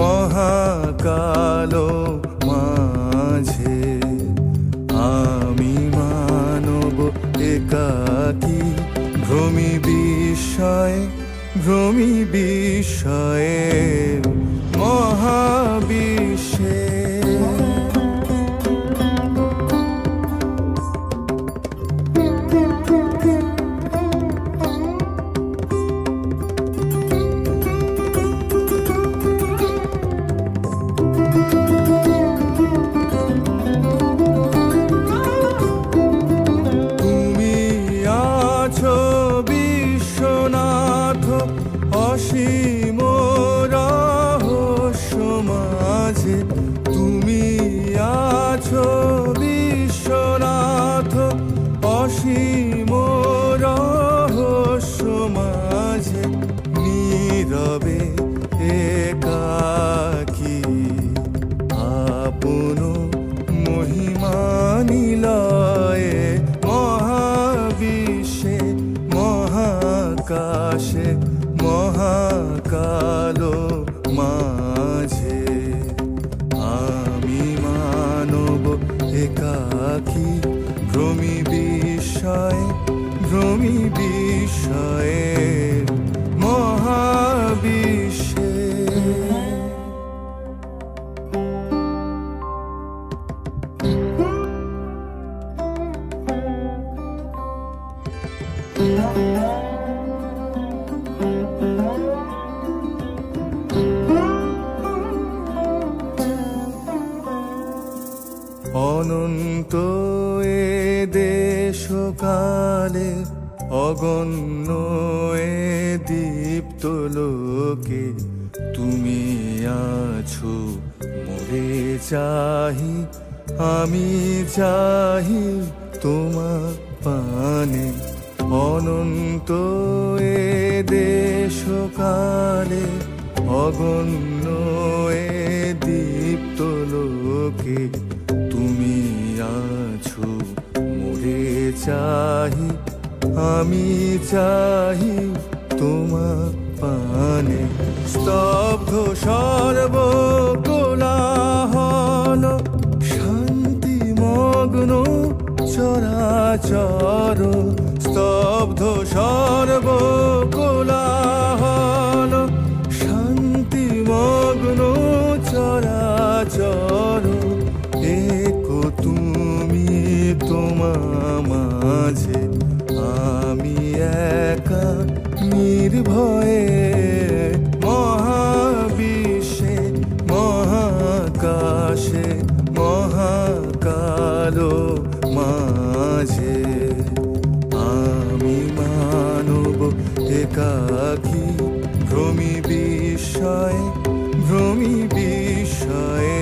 মহাকালো মাঝে আমি মানব একাকী ভ্রমি বিস্ময়ে মহাবিশ্বে। অসীম রহস্য মাঝে তুমি আছো বিশ্বনাথ, অসীম রহস্য মাঝে নীরবে একাকী আপন মহিমা নিলয়ে মহাবিশ্বে মহাকাশে মহাকালো মাঝে আমি মানব একাকী ভ্রমি বিস্ময়ে মহাবিশ্বে। অনন্ত এ দেশকালে অগণ্য এ দীপ্ত লোকে তুমি আছো মোরে চাহি, আমি চাহি তোমার পানে। অনন্ত এ দেশকালে অগণ্য এ দীপ্ত লোকে তুমি আছো মোরে চাহি, আমি চাহি তোমার পানে। স্তব্ধ সর্বকোলাহল শান্তিমগ্ন চরাচর, স্তব্ধ সর্বকোলাহল শান্তিমগ্ন চরাচর। একো তুমি তোমা মাঝে আমি একা নির্ভয়ে মহাবিশ্বে মহাকাশে মহাকালো মাঝে আমি মানব একাকী ভ্রমি বিস্ময়ে